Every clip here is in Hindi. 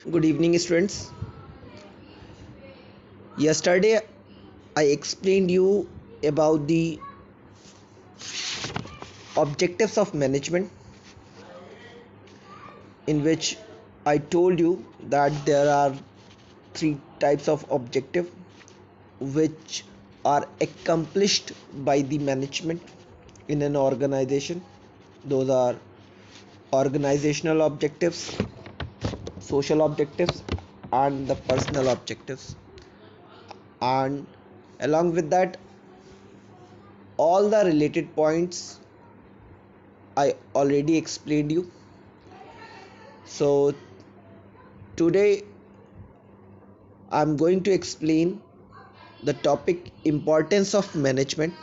Good evening, students. Yesterday, I explained you about the objectives of management, in which I told you that there are three types of objective which are accomplished by the management in an organization. Those are organizational objectives, social objectives, and the personal objectives. And along with that, all the related points I already explained you. So today I'm going to explain the topic importance of management.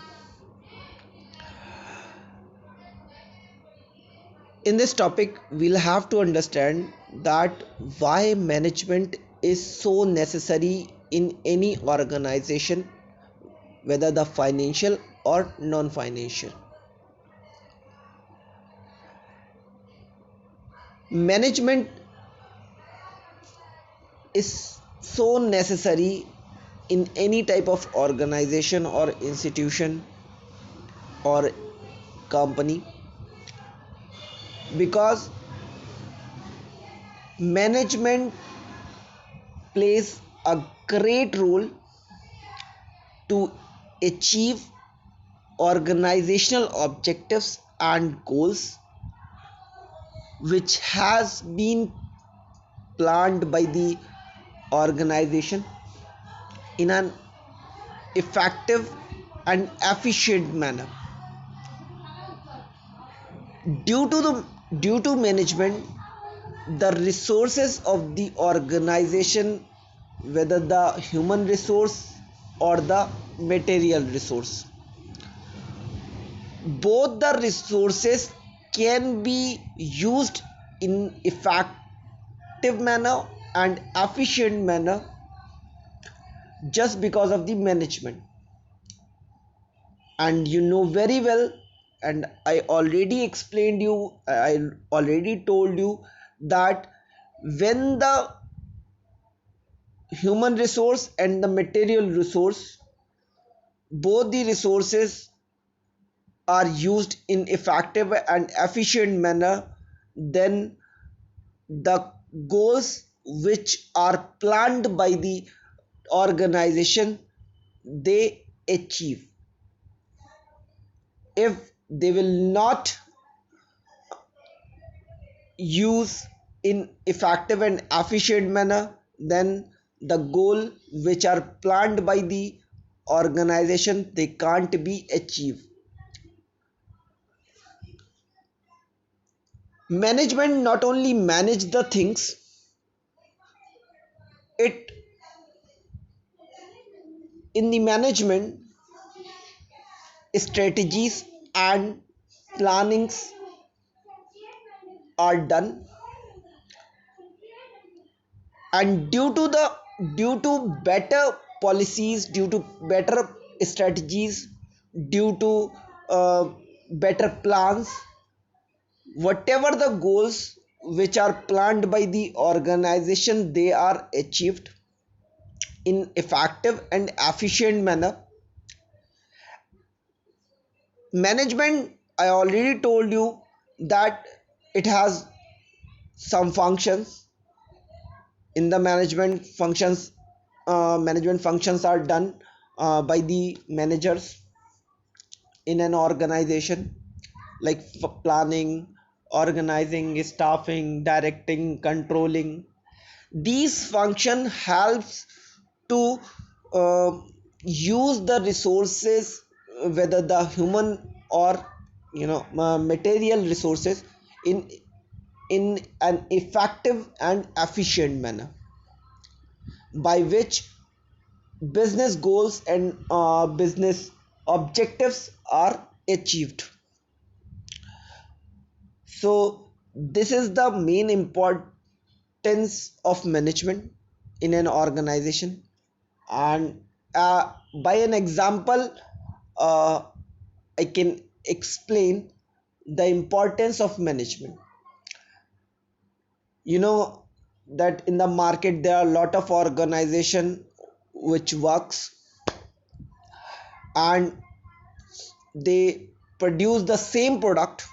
In this topic we'll have to understand that why management is so necessary in any organization, whether the financial or non-financial. Management is so necessary in any type of organization or institution or company, because management plays a great role to achieve organizational objectives and goals which has been planned by the organization in an effective and efficient manner. Due to management, the resources of the organization, whether the human resource or the material resource, both the resources can be used in effective manner and efficient manner just because of the management. And you know very well, and I already told you that when the human resource and the material resource, both the resources are used in effective and efficient manner, then the goals which are planned by the organization, they achieve. If they will not use in effective and efficient manner, then the goal which are planned by the organization, they can't be achieved. Management not only manage the things, it in the management, strategies and plannings are done, and due to better policies, due to better strategies, due to uh, better plans, whatever the goals which are planned by the organization, they are achieved in effective and efficient manner. Management, I already told you that it has some functions. In the management functions are done by the managers in an organization, like planning, organizing, staffing, directing, controlling. These function helps to uh, use the resources, whether the human or material resources, in an effective and efficient manner, by which business goals and business objectives are achieved. So this is the main importance of management in an organization. And by an example, uh, I can explain the importance of management. You know, that in the market there are a lot of organization which works and they produce the same product,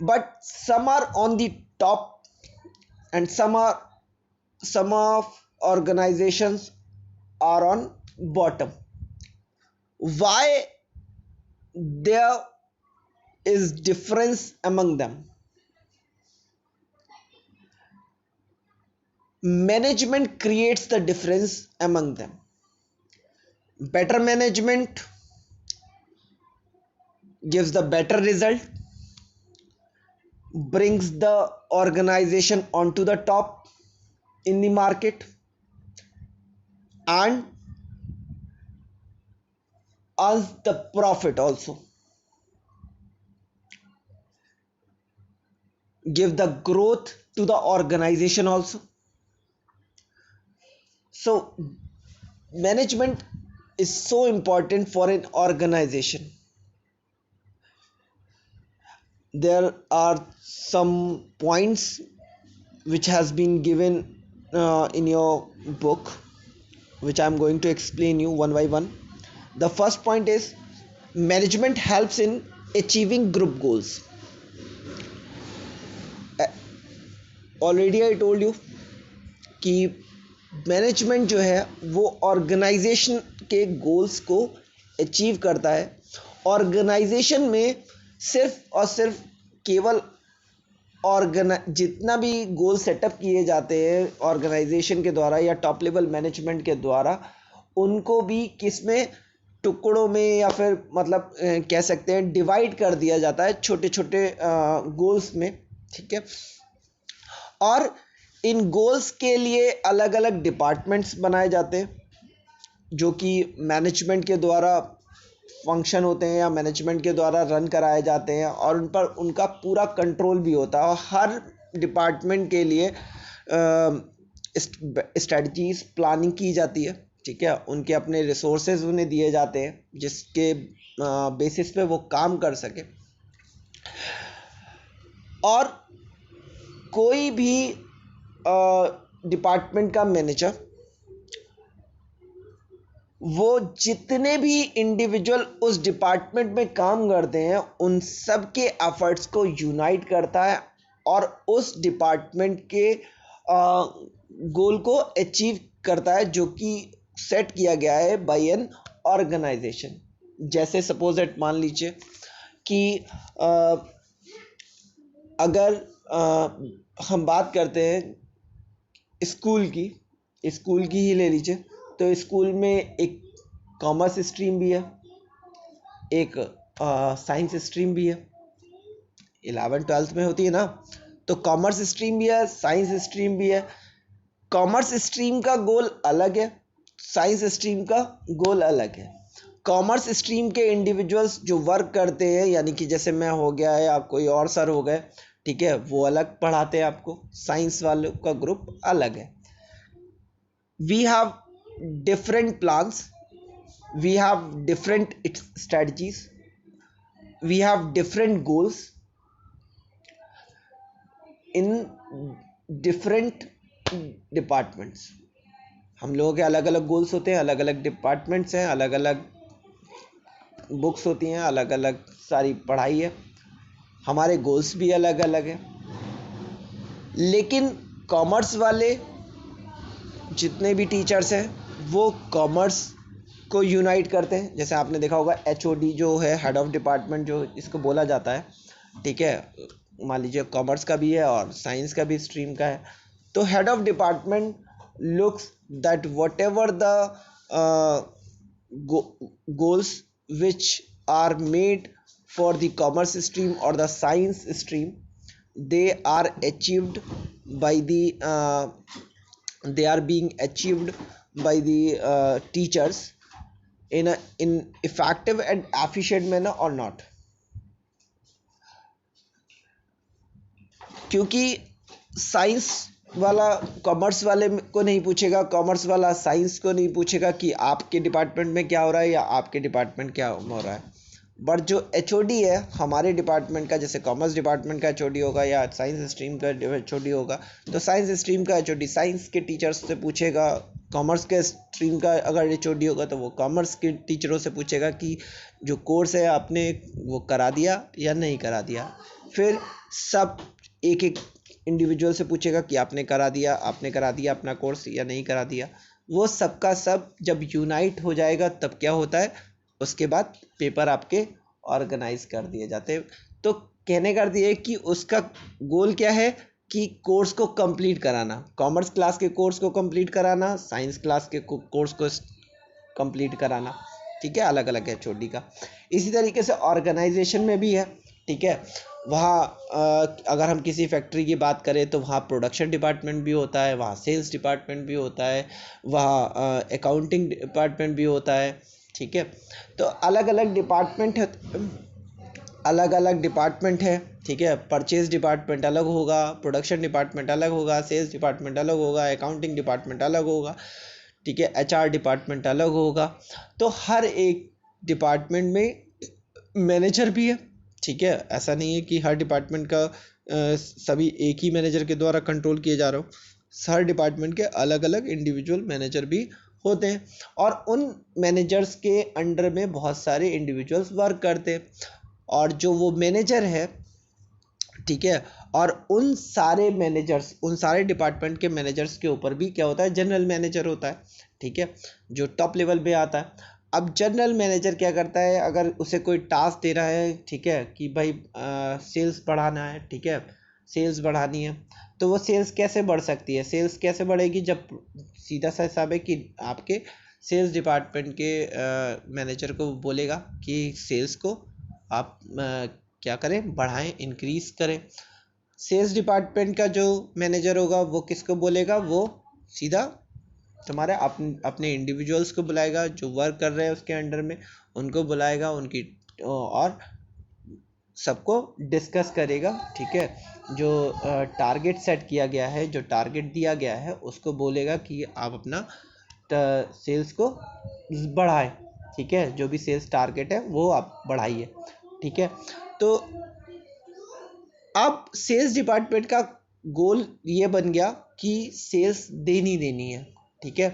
but some are on the top and some of organizations are on bottom. Why there is difference among them? Management creates the difference among them. Better management gives the better result, brings the organization onto the top in the market, and earns the profit also, give the growth to the organization also. So management is so important for an organization. There are some points which has been given in your book, which I'm going to explain you one by one. The first point is management helps in achieving group goals. Already I told you कि मैनेजमेंट जो है वो ऑर्गेनाइजेशन के गोल्स को अचीव करता है. ऑर्गेनाइजेशन में सिर्फ और सिर्फ केवल जितना भी गोल सेटअप किए जाते हैं ऑर्गेनाइजेशन के द्वारा या टॉप लेवल मैनेजमेंट के द्वारा, उनको भी किसमें टुकड़ों में या फिर मतलब कह सकते हैं डिवाइड कर दिया जाता है छोटे छोटे गोल्स में. ठीक है. और इन गोल्स के लिए अलग अलग डिपार्टमेंट्स बनाए जाते हैं जो कि मैनेजमेंट के द्वारा फंक्शन होते हैं या मैनेजमेंट के द्वारा रन कराए जाते हैं और उन पर उनका पूरा कंट्रोल भी होता है. और हर डिपार्टमेंट के लिए स्ट्रेटजीज प्लानिंग की जाती है. ठीक है. उनके अपने रिसोर्सेज उन्हें दिए जाते हैं जिसके बेसिस पे वो काम कर सके. और कोई भी डिपार्टमेंट का मैनेजर वो जितने भी इंडिविजुअल उस डिपार्टमेंट में काम करते हैं उन सब के एफर्ट्स को यूनाइट करता है और उस डिपार्टमेंट के गोल को अचीव करता है जो कि सेट किया गया है बाय एन ऑर्गेनाइजेशन. जैसे सपोज एट मान लीजिए कि अगर हम बात करते हैं स्कूल की ही ले लीजिए, तो स्कूल में एक कॉमर्स स्ट्रीम भी है, एक साइंस स्ट्रीम भी है. 11th-12th में होती है ना, तो कॉमर्स स्ट्रीम भी है, साइंस स्ट्रीम भी है. कॉमर्स स्ट्रीम का गोल अलग है, साइंस स्ट्रीम का गोल अलग है. कॉमर्स स्ट्रीम के इंडिविजुअल्स जो वर्क करते हैं, यानी कि जैसे मैं हो गया या कोई और सर हो गए, ठीक है, वो अलग पढ़ाते हैं आपको. साइंस वालों का ग्रुप अलग है. We have different plans, we have different strategies, we have different goals in different departments. हम लोगों के अलग अलग गोल्स होते हैं, अलग अलग डिपार्टमेंट्स हैं, अलग अलग बुक्स होती हैं, अलग अलग सारी पढ़ाई है, हमारे गोल्स भी अलग अलग हैं. लेकिन कॉमर्स वाले जितने भी टीचर्स हैं वो कॉमर्स को यूनाइट करते हैं. जैसे आपने देखा होगा HOD जो है हेड ऑफ डिपार्टमेंट जो इसको बोला जाता है. ठीक है. मान लीजिए कॉमर्स का भी है और साइंस का भी स्ट्रीम का है. तो head of department looks that whatever the goals which are made for the commerce stream और the science stream, they are achieved by they are being achieved by the teachers in effective and efficient manner or not. क्योंकि साइंस वाला कॉमर्स वाले को नहीं पूछेगा, कॉमर्स वाला साइंस को नहीं पूछेगा कि आपके डिपार्टमेंट में क्या हो रहा है या आपके डिपार्टमेंट क्या हो रहा है. बट जो एचओडी है हमारे डिपार्टमेंट का, जैसे कॉमर्स डिपार्टमेंट का एचओडी होगा या साइंस स्ट्रीम का एचओडी होगा, तो साइंस स्ट्रीम का एचओडी साइंस के टीचर्स से पूछेगा, कॉमर्स के स्ट्रीम का अगर एचओडी होगा तो वो कॉमर्स के टीचरों से पूछेगा कि जो कोर्स है आपने वो करा दिया या नहीं करा दिया। फिर सब एक एक इंडिविजुअल से पूछेगा कि आपने करा दिया अपना कोर्स या नहीं करा दिया। वो सबका सब जब यूनाइट हो जाएगा तब क्या होता है, उसके बाद पेपर आपके ऑर्गेनाइज कर दिए जाते हैं। तो कहने का अर्थ ये है कि उसका गोल क्या है कि कोर्स को कंप्लीट कराना, कॉमर्स क्लास के कोर्स को कंप्लीट कराना, साइंस क्लास के कोर्स को कंप्लीट कराना। ठीक है, अलग अलग है एचओडी का। इसी तरीके से ऑर्गेनाइजेशन में भी है। ठीक है, वहाँ अगर हम किसी फैक्ट्री की बात करें तो वहाँ प्रोडक्शन डिपार्टमेंट भी होता है, वहाँ सेल्स डिपार्टमेंट भी होता है, वहाँ अकाउंटिंग डिपार्टमेंट भी होता है। ठीक है, तो अलग अलग डिपार्टमेंट है, अलग अलग डिपार्टमेंट है। ठीक है, परचेज डिपार्टमेंट अलग होगा, प्रोडक्शन डिपार्टमेंट अलग होगा, सेल्स डिपार्टमेंट अलग होगा, अकाउंटिंग डिपार्टमेंट अलग होगा। ठीक है, एचआर डिपार्टमेंट अलग होगा। तो हर एक डिपार्टमेंट में मैनेजर भी है। ठीक है, ऐसा नहीं है कि हर डिपार्टमेंट का सभी एक ही मैनेजर के द्वारा कंट्रोल किए जा रहा हो। हर डिपार्टमेंट के अलग अलग इंडिविजुअल मैनेजर भी होते हैं और उन मैनेजर्स के अंडर में बहुत सारे इंडिविजुअल्स वर्क करते हैं। और जो वो मैनेजर है, ठीक है, और उन सारे मैनेजर्स, उन सारे डिपार्टमेंट के मैनेजर्स के ऊपर भी क्या होता है, जनरल मैनेजर होता है। ठीक है, जो टॉप लेवल पे आता है। अब जनरल मैनेजर क्या करता है, अगर उसे कोई टास्क दे रहा है, ठीक है, कि भाई सेल्स बढ़ाना है, ठीक है, सेल्स बढ़ानी है, तो वो सेल्स कैसे बढ़ सकती है, सेल्स कैसे बढ़ेगी, जब सीधा सा हिसाब है कि आपके सेल्स डिपार्टमेंट के मैनेजर को बोलेगा कि सेल्स को आप क्या करें, बढ़ाएं, इंक्रीज करें। सेल्स डिपार्टमेंट का जो मैनेजर होगा वो किसको बोलेगा, वो सीधा तुम्हारे अपने इंडिविजुअल्स को बुलाएगा जो वर्क कर रहे हैं उसके अंडर में, उनको बुलाएगा, उनकी और सबको डिस्कस करेगा। ठीक है, जो टारगेट सेट किया गया है, जो टारगेट दिया गया है, उसको बोलेगा कि आप अपना सेल्स को बढ़ाएं। ठीक है, जो भी सेल्स टारगेट है वो आप बढ़ाइए। ठीक है, तो अब सेल्स डिपार्टमेंट का गोल ये बन गया कि सेल्स देनी है। ठीक है,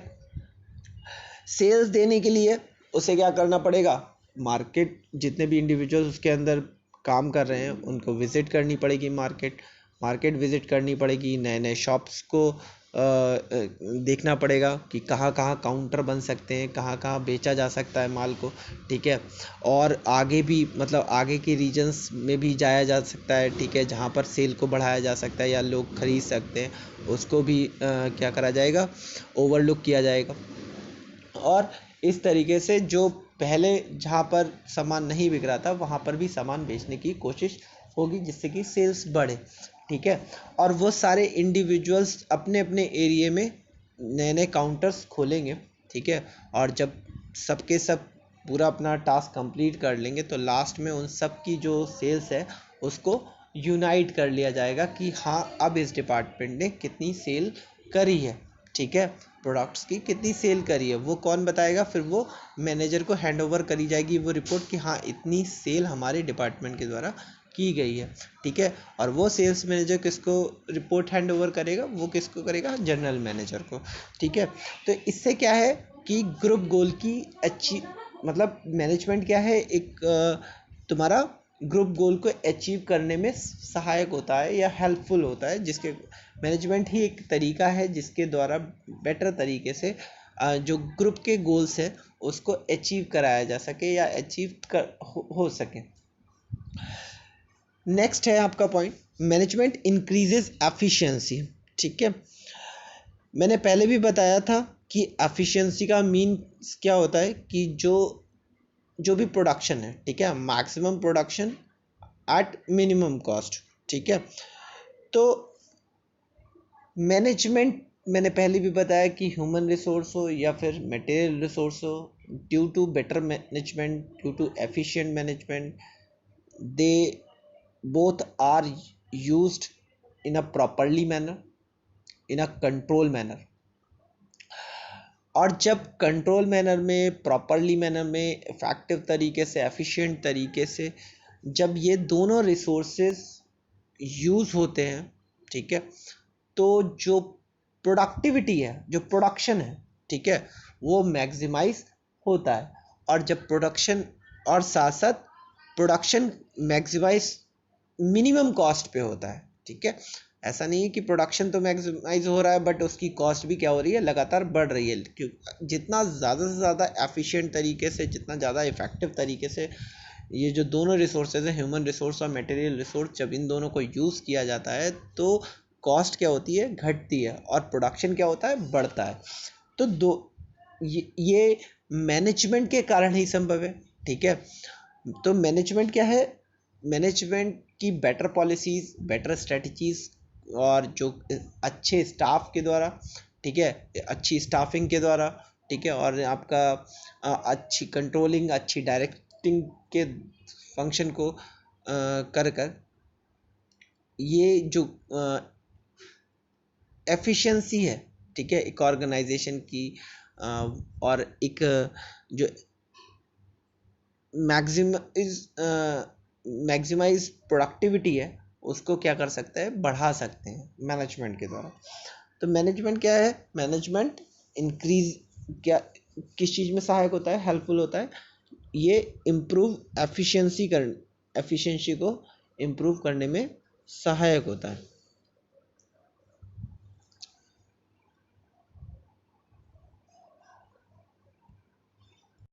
सेल्स देने के लिए उसे क्या करना पड़ेगा, मार्केट, जितने भी इंडिविजुअल्स उसके अंदर काम कर रहे हैं उनको विजिट करनी पड़ेगी, मार्केट विजिट करनी पड़ेगी, नए नए शॉप्स को देखना पड़ेगा कि कहाँ कहाँ काउंटर बन सकते हैं, कहाँ कहाँ बेचा जा सकता है माल को। ठीक है, और आगे भी, मतलब आगे के रीजन्स में भी जाया जा सकता है। ठीक है, जहाँ पर सेल को बढ़ाया जा सकता है या लोग खरीद सकते हैं उसको भी क्या करा जाएगा, ओवरलुक किया जाएगा। और इस तरीके से जो पहले जहाँ पर सामान नहीं बिक रहा था वहाँ पर भी सामान बेचने की कोशिश होगी जिससे कि सेल्स बढ़े। ठीक है, और वो सारे इंडिविजुअल्स अपने अपने एरिया में नए नए काउंटर्स खोलेंगे। ठीक है, और जब सबके सब पूरा अपना टास्क कंप्लीट कर लेंगे तो लास्ट में उन सब की जो सेल्स है उसको यूनाइट कर लिया जाएगा कि हाँ अब इस डिपार्टमेंट ने कितनी सेल करी है। ठीक है, प्रोडक्ट्स की कितनी सेल करी है वो कौन बताएगा, फिर वो मैनेजर को हैंड ओवर करी जाएगी वो रिपोर्ट कि हाँ इतनी सेल हमारे डिपार्टमेंट के द्वारा की गई है। ठीक है, और वो सेल्स मैनेजर किसको रिपोर्ट हैंड ओवर करेगा, वो किसको करेगा, जनरल मैनेजर को। ठीक है, तो इससे क्या है कि ग्रुप गोल की अच्छी, मतलब मैनेजमेंट क्या है, एक तुम्हारा ग्रुप गोल को अचीव करने में सहायक होता है या हेल्पफुल होता है, जिसके मैनेजमेंट ही एक तरीका है जिसके द्वारा बेटर तरीके से जो ग्रुप के गोल्स हैं उसको अचीव कराया जा सके या अचीव हो सके। नेक्स्ट है आपका पॉइंट, मैनेजमेंट इंक्रीजेस एफिशिएंसी। ठीक है, मैंने पहले भी बताया था कि एफिशिएंसी का मीन क्या होता है कि जो भी प्रोडक्शन है, ठीक है, maximum production at minimum cost. ठीक है, तो मैनेजमेंट, मैंने पहले भी बताया कि ह्यूमन रिसोर्स हो या फिर मटेरियल रिसोर्स हो, due to better management, due to efficient management, they both are used in a properly manner, in a control manner. और जब कंट्रोल मैनर में, प्रॉपरली मैनर में, इफेक्टिव तरीके से, एफिशिएंट तरीके से जब ये दोनों रिसोर्सेज यूज़ होते हैं, ठीक है, तो जो प्रोडक्टिविटी है, जो प्रोडक्शन है, ठीक है, वो मैक्सिमाइज होता है। और जब प्रोडक्शन, और साथ साथ प्रोडक्शन मैक्सिमाइज मिनिमम कॉस्ट पे होता है, ठीक है। ऐसा नहीं है कि प्रोडक्शन तो मैक्सिमाइज हो रहा है बट उसकी कॉस्ट भी क्या हो रही है, लगातार बढ़ रही है। क्यों? जितना ज़्यादा से ज़्यादा एफिशिएंट तरीके से, जितना ज़्यादा इफ़ेक्टिव तरीके से ये जो दोनों रिसोर्सेज हैं, ह्यूमन रिसोर्स और मटेरियल रिसोर्स, जब इन दोनों को यूज़ किया जाता है तो कॉस्ट क्या होती है, घटती है, और प्रोडक्शन क्या होता है, बढ़ता है। तो ये मैनेजमेंट के कारण ही संभव है, ठीक है। तो मैनेजमेंट क्या है, मैनेजमेंट की बेटर पॉलिसीज़, बेटर स्ट्रेटजीज़, और जो अच्छे स्टाफ के द्वारा, ठीक है, अच्छी स्टाफिंग के द्वारा, ठीक है, और आपका अच्छी कंट्रोलिंग, अच्छी डायरेक्टिंग के फंक्शन को कर कर ये जो एफिशिएंसी है, ठीक है, एक ऑर्गेनाइजेशन की, और एक जो मैक्सिमाइज प्रोडक्टिविटी है, उसको क्या कर सकते हैं, बढ़ा सकते हैं मैनेजमेंट के द्वारा। तो मैनेजमेंट क्या है, मैनेजमेंट इंक्रीज क्या, किस चीज़ में सहायक होता है, हेल्पफुल होता है, ये इम्प्रूव एफिशिएंसी को इम्प्रूव करने में सहायक होता है।